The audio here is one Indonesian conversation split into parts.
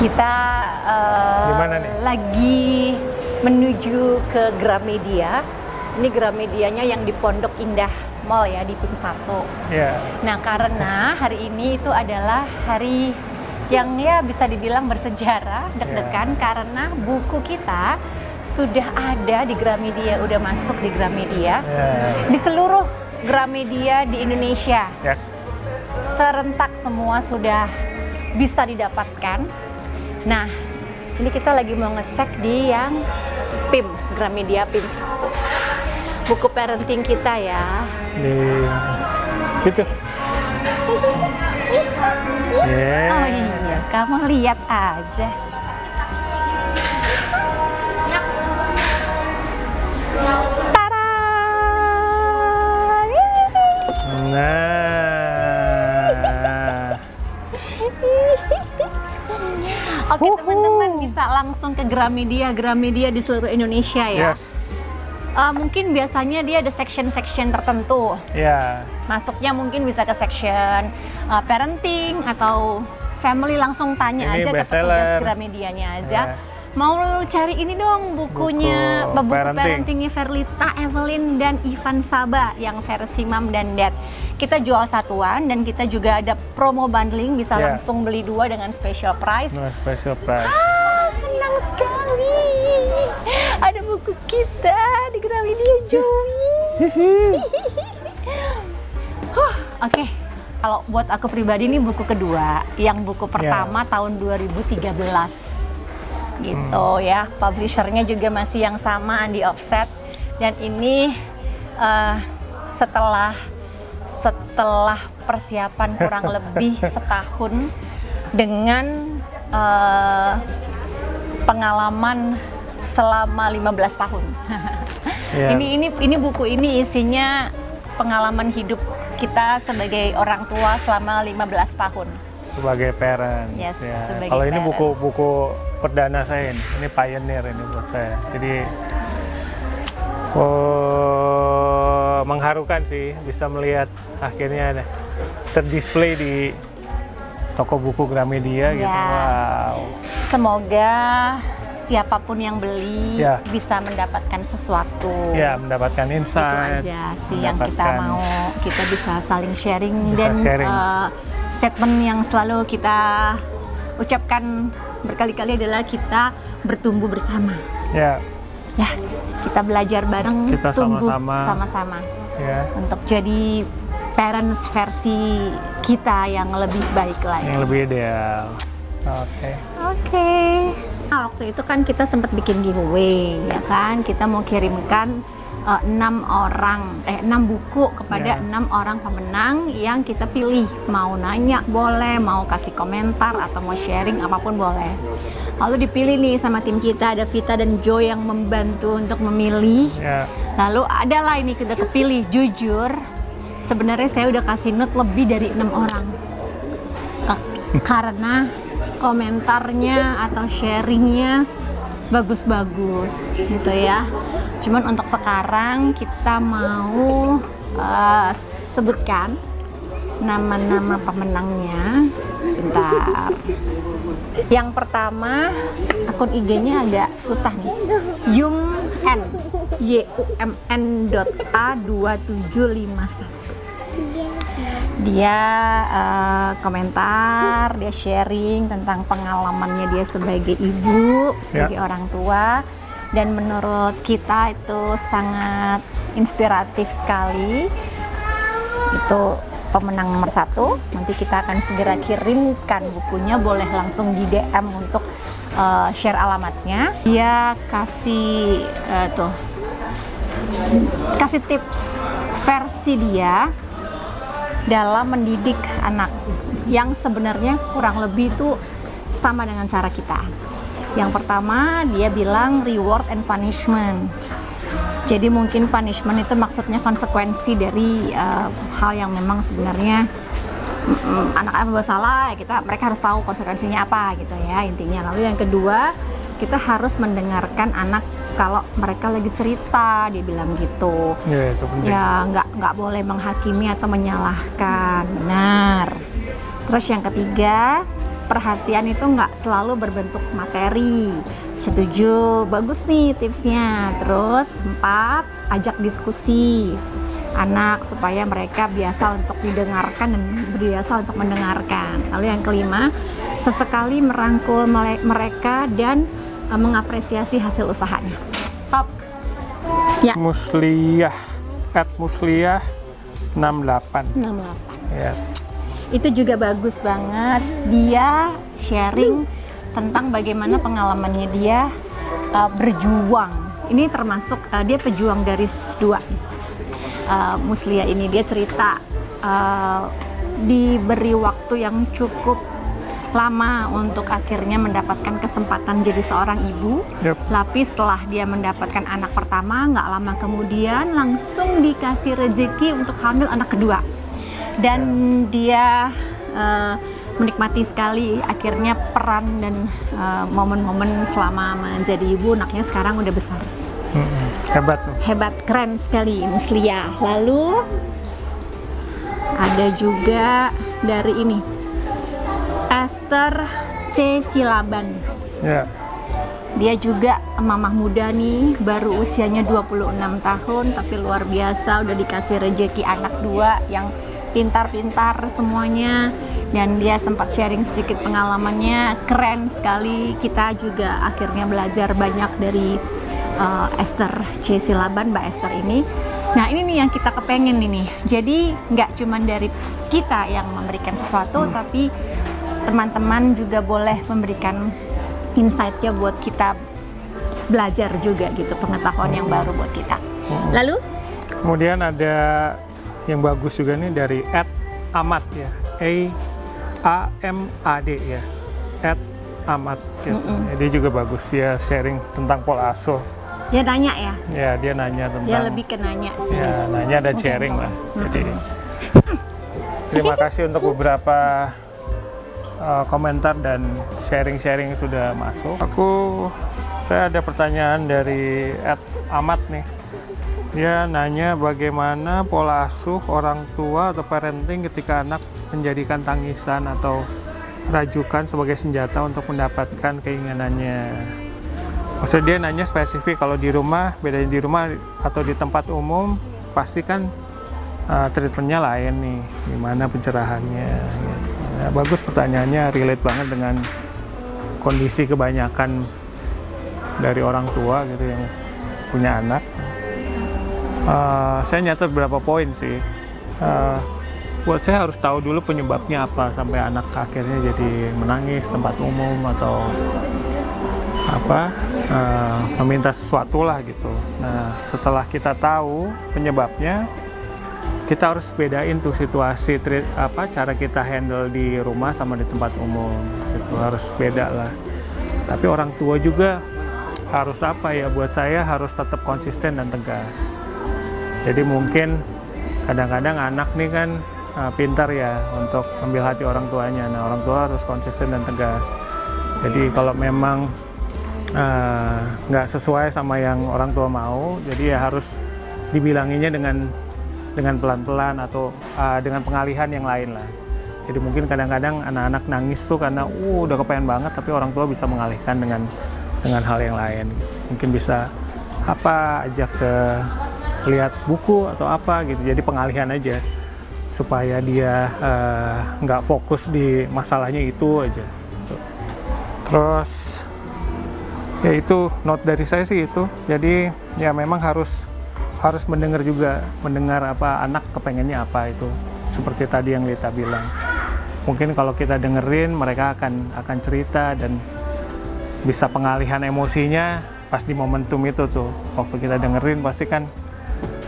Kita Gimana nih? lagi menuju ke Gramedia. Ini Gramedianya yang di Pondok Indah Mall ya, di PIM 1. Ya. Nah, karena hari ini itu adalah hari yang ya bisa dibilang bersejarah, deg-degan karena buku kita sudah ada di Gramedia, udah masuk di Gramedia. Di seluruh Gramedia di Indonesia. Yes. Serentak semua sudah bisa didapatkan. Nah, ini kita lagi mau ngecek di yang PIM, Gramedia PIM 1. Buku parenting kita ya. Di gitu. Yeah. Oh iya, kamu lihat aja. Tada! Nah. Oke, teman-teman bisa langsung ke Gramedia di seluruh Indonesia ya. Yes. Mungkin biasanya dia ada section-section tertentu. Ya. Masuknya mungkin bisa ke section parenting atau family, langsung tanya Ini aja ke bestseller. petugas Gramedianya aja. Ya. Mau cari ini dong bukunya, Buku buku parenting. parentingnya Verlita, Evelyn, dan Ivan Saba yang versi mom dan dad. Kita jual satuan dan kita juga ada promo bundling, bisa Ya. langsung beli 2 dengan special price. No special price. Senang sekali. Ada buku kita di Gramedia, Joey. Oke. Kalau buat aku pribadi ini buku kedua. Yang buku pertama tahun 2013. Gitu ya. Publishernya juga masih yang sama, Andi Offset. Dan ini setelah persiapan kurang lebih setahun dengan pengalaman selama 15 tahun. Ya. Ini buku ini isinya pengalaman hidup kita sebagai orang tua selama 15 tahun. Sebagai parents. Yes, Ya. sebagai Kalau ini parents. buku perdana saya ini pioneer ini buat saya. Jadi mengharukan sih bisa melihat akhirnya terdisplay di toko buku Gramedia gitu. Ya. Wow. Semoga siapapun yang beli Ya. bisa mendapatkan sesuatu. Ya, mendapatkan Itu insight. aja sih yang kita mendapatkan- mau, kita bisa saling sharing. Bisa Dan sharing. statement yang selalu kita ucapkan berkali-kali adalah kita bertumbuh bersama. Ya, Ya, kita belajar bareng, Kita tumbuh sama-sama. sama-sama ya. untuk jadi parents versi kita yang lebih baik lagi. Yang lebih ideal. Oke. Oke. Nah, waktu itu kan kita sempat bikin giveaway, ya kan? Kita mau kirimkan 6 buku kepada Ya. 6 orang pemenang yang kita pilih. Mau nanya boleh, mau kasih komentar atau mau sharing apapun boleh. Lalu dipilih nih sama tim kita, ada Vita dan Joy yang membantu untuk memilih. Ya. Lalu adalah ini kita kepilih. Jujur, sebenarnya saya udah kasih note lebih dari 6 orang. Karena komentarnya atau sharingnya bagus-bagus gitu ya. Cuman untuk sekarang kita mau sebutkan nama-nama pemenangnya. Sebentar. Yang pertama, akun IG-nya agak susah nih. YUMN YUMN.A2751. Dia komentar, dia sharing tentang pengalamannya dia sebagai ibu, sebagai orang tua, dan menurut kita itu sangat inspiratif sekali. Itu pemenang nomor 1. Nanti kita akan segera kirimkan bukunya, boleh langsung di DM untuk share alamatnya. Dia kasih kasih tips versi dia dalam mendidik anak yang sebenarnya kurang lebih itu sama dengan cara kita. Yang pertama, dia bilang reward and punishment. Jadi mungkin punishment itu maksudnya konsekuensi dari hal yang memang sebenarnya anak-anak berbuat salah, ya mereka harus tahu konsekuensinya apa gitu ya intinya. Lalu yang kedua, kita harus mendengarkan anak kalau mereka lagi cerita, dia bilang gitu. Ya, itu penting. Ya nggak boleh menghakimi atau menyalahkan, benar. Terus yang ketiga, perhatian itu nggak selalu berbentuk materi. Setuju, bagus nih tipsnya. Terus 4, ajak diskusi anak supaya mereka biasa untuk didengarkan dan biasa untuk mendengarkan. Lalu yang kelima, sesekali merangkul mereka dan mengapresiasi hasil usahanya. Top. Ya. Musliyah, @musliyah 68. 68. Ya. Itu juga bagus banget. Dia sharing tentang bagaimana pengalamannya dia berjuang. Ini termasuk dia pejuang garis 2. Musliyah ini dia cerita diberi waktu yang cukup lama untuk akhirnya mendapatkan kesempatan jadi seorang ibu. Tapi setelah dia mendapatkan anak pertama, nggak lama kemudian langsung dikasih rezeki untuk hamil anak kedua. Dan dia menikmati sekali akhirnya peran dan momen-momen selama menjadi ibu. Anaknya sekarang udah besar. Hebat tuh. Hebat, keren sekali Musliyah. Lalu ada juga dari ini, Esther C. Silaban. Ya. Dia juga mamah muda nih, baru usianya 26 tahun, tapi luar biasa udah dikasih rejeki anak 2 yang pintar-pintar semuanya. Dan dia sempat sharing sedikit pengalamannya, keren sekali. Kita juga akhirnya belajar banyak dari Esther C. Silaban, Mbak Esther ini. Nah ini nih yang kita kepengen ini. Jadi nggak cuma dari kita yang memberikan sesuatu, tapi teman-teman juga boleh memberikan insight-nya buat kita belajar juga gitu, pengetahuan yang baru buat kita. Lalu? Kemudian ada yang bagus juga nih dari @amad ya, AMAD ya, @amad gitu. Dia juga bagus, dia sharing tentang pola asuh. Dia nanya ya? Ya, dia nanya tentang. Dia lebih ke nanya sih. Ya, nanya dan sharing lah. Jadi terima kasih untuk beberapa komentar dan sharing-sharing yang sudah masuk. Saya ada pertanyaan dari @amad nih. Dia nanya bagaimana pola asuh orang tua atau parenting ketika anak menjadikan tangisan atau rajukan sebagai senjata untuk mendapatkan keinginannya. Maksudnya dia nanya spesifik, kalau di rumah, bedanya di rumah atau di tempat umum, pasti kan treatmentnya lain nih, gimana pencerahannya gitu. Ya, bagus pertanyaannya, relate banget dengan kondisi kebanyakan dari orang tua gitu yang punya anak. Saya nyatet beberapa poin sih. Buat saya harus tahu dulu penyebabnya apa sampai anak akhirnya jadi menangis tempat umum atau meminta sesuatu lah gitu. Nah setelah kita tahu penyebabnya, kita harus bedain tuh situasi cara kita handle di rumah sama di tempat umum itu harus beda lah. Tapi orang tua juga harus buat saya harus tetap konsisten dan tegas. Jadi mungkin kadang-kadang anak nih kan pintar ya untuk ambil hati orang tuanya. Nah orang tua harus konsisten dan tegas. Jadi kalau memang nggak sesuai sama yang orang tua mau, jadi ya harus dibilanginya dengan pelan-pelan atau dengan pengalihan yang lain lah. Jadi mungkin kadang-kadang anak-anak nangis tuh karena udah kepengen banget, tapi orang tua bisa mengalihkan dengan hal yang lain. Mungkin bisa ajak ke lihat buku atau apa gitu. Jadi pengalihan aja supaya dia nggak fokus di masalahnya itu aja. Terus ya itu note dari saya sih itu. Jadi ya memang harus mendengar juga, mendengar anak kepengennya apa itu. Seperti tadi yang Lita bilang. Mungkin kalau kita dengerin, mereka akan cerita dan bisa pengalihan emosinya pas di momentum itu tuh. Waktu kita dengerin pasti kan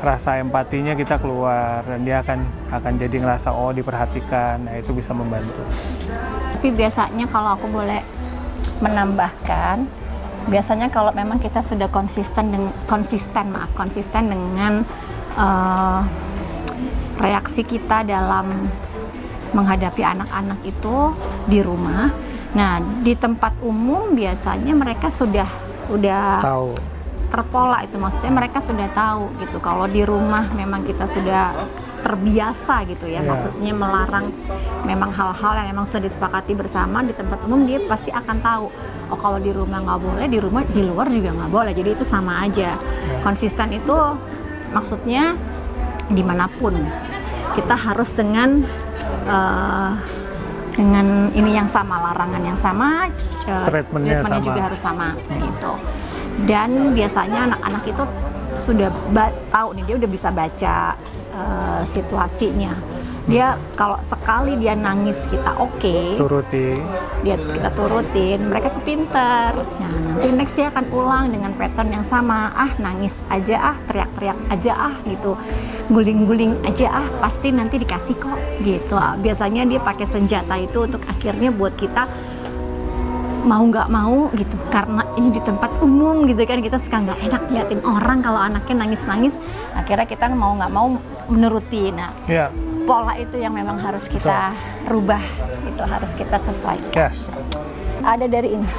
rasa empatinya kita keluar dan dia akan jadi ngerasa diperhatikan. Nah itu bisa membantu. Tapi biasanya kalau aku boleh menambahkan, biasanya kalau memang kita sudah konsisten dengan reaksi kita dalam menghadapi anak-anak itu di rumah. Nah, di tempat umum biasanya mereka udah tahu, terpola itu, maksudnya mereka sudah tahu gitu. Kalau di rumah memang kita sudah terbiasa gitu ya, maksudnya melarang memang hal-hal yang memang sudah disepakati bersama di tempat umum, dia pasti akan tahu, oh kalau di rumah nggak boleh, di rumah di luar juga nggak boleh, jadi itu sama aja. Konsisten itu maksudnya dimanapun kita harus dengan ini yang sama, larangan yang sama, treatmentnya juga harus sama gitu. Dan biasanya anak-anak itu sudah tahu nih, dia udah bisa baca situasinya. Dia kalau sekali dia nangis kita kita turutin, mereka tuh pinter. Nah nanti next dia akan ulang dengan pattern yang sama, nangis aja, teriak-teriak aja, gitu, guling-guling aja, pasti nanti dikasih kok gitu. Biasanya dia pakai senjata itu untuk akhirnya buat kita mau nggak mau gitu, karena ini di tempat umum gitu kan, kita suka nggak enak liatin orang kalau anaknya nangis-nangis, akhirnya kita mau nggak mau menuruti. Nah pola itu yang memang harus kita rubah, itu harus kita sesuaikan. Ada dari ini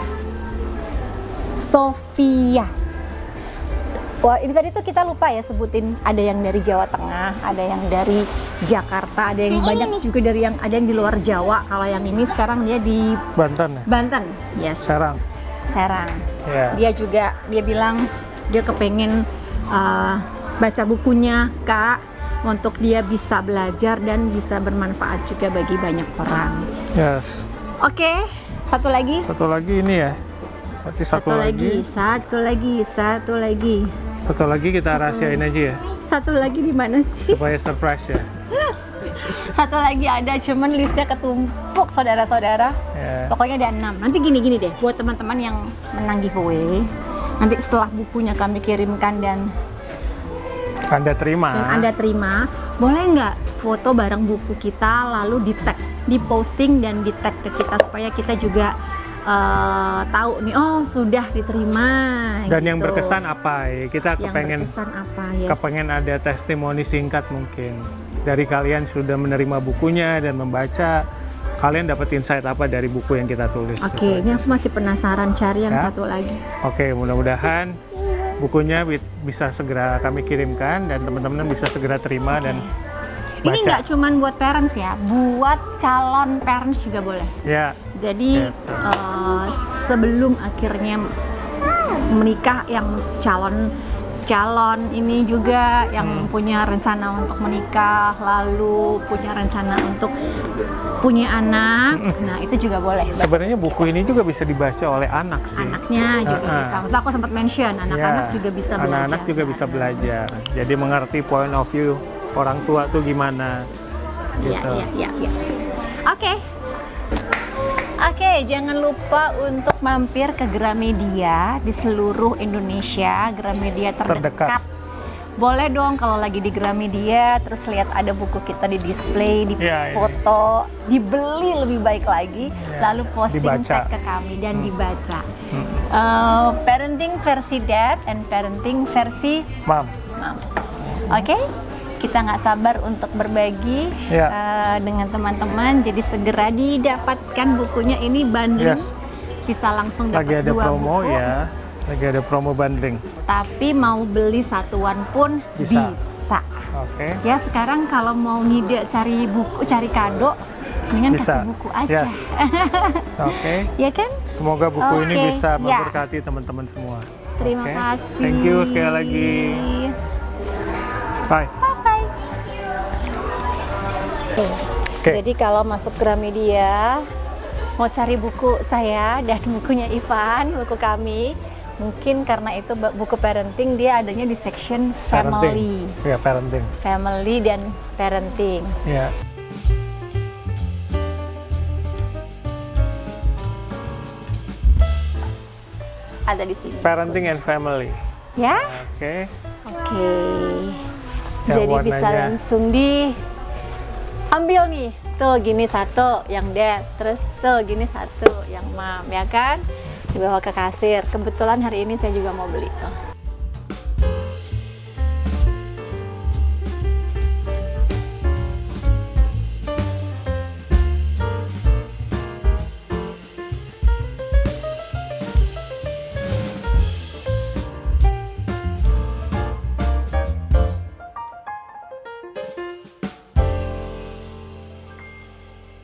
Sofia. Wah, ini tadi tuh kita lupa ya sebutin, ada yang dari Jawa Tengah, ada yang dari Jakarta, ada yang banyak juga dari ada yang di luar Jawa. Kalau yang ini sekarang dia di Banten, yes. Serang. Dia bilang dia kepengen baca bukunya Kak, untuk dia bisa belajar dan bisa bermanfaat juga bagi banyak orang. Oke, satu lagi ini ya. Berarti satu lagi kita rahasiain aja ya. Satu lagi di mana sih? Supaya surprise ya. Satu lagi ada, cuman listnya ketumpuk saudara-saudara. Pokoknya ada 6. Nanti gini deh, buat teman-teman yang menang giveaway, nanti setelah bukunya kami kirimkan dan Anda terima, boleh nggak foto bareng buku kita lalu di posting dan di tag ke kita, supaya kita juga tahu nih, oh sudah diterima. Dan gitu. yang berkesan apa ya? Kita kepengen ada testimoni singkat mungkin dari kalian sudah menerima bukunya dan membaca. Kalian dapat insight apa dari buku yang kita tulis? Ini aku masih penasaran, cari yang satu lagi. Mudah-mudahan bukunya bisa segera kami kirimkan dan teman-teman bisa segera terima dan baca. Ini nggak cuman buat parents ya, buat calon parents juga boleh. Jadi sebelum akhirnya menikah, yang calon ini juga yang punya rencana untuk menikah, lalu punya rencana untuk punya anak, nah itu juga boleh. Sebenarnya buku ini juga bisa dibaca oleh anak sih. Anaknya juga bisa. Untuk aku sempat mention, anak-anak juga bisa belajar. Anak-anak juga bisa belajar. Jadi mengerti point of view orang tua tuh gimana. Gitu. Oke, jangan lupa untuk mampir ke Gramedia di seluruh Indonesia, Gramedia terdekat. Boleh dong kalau lagi di Gramedia, terus lihat ada buku kita di display, di foto, dibeli lebih baik lagi, lalu posting tag ke kami dan dibaca. Parenting versi dad and parenting versi mom. Oke? Kita nggak sabar untuk berbagi dengan teman-teman, jadi segera didapatkan bukunya. Ini bundling, bisa langsung dapat 2 buku. Lagi ada promo bundling. Tapi mau beli satuan pun bisa. Ya sekarang kalau mau ngide cari buku, cari kado, mendingan kasih buku aja. Ya kan? Semoga buku ini bisa memberkati teman-teman semua. Terima kasih. Thank you sekali lagi. Bye. Jadi kalau masuk Gramedia mau cari buku saya dan bukunya Ivan, buku kami, mungkin karena itu buku parenting, dia adanya di section family. Parenting. Family dan parenting. Ada di sini. Parenting and family. Oke. Jadi bisa langsung ambil nih, tuh gini satu yang dad, terus tuh gini satu yang mom, ya kan? Dibawa ke kasir. Kebetulan hari ini saya juga mau beli tuh.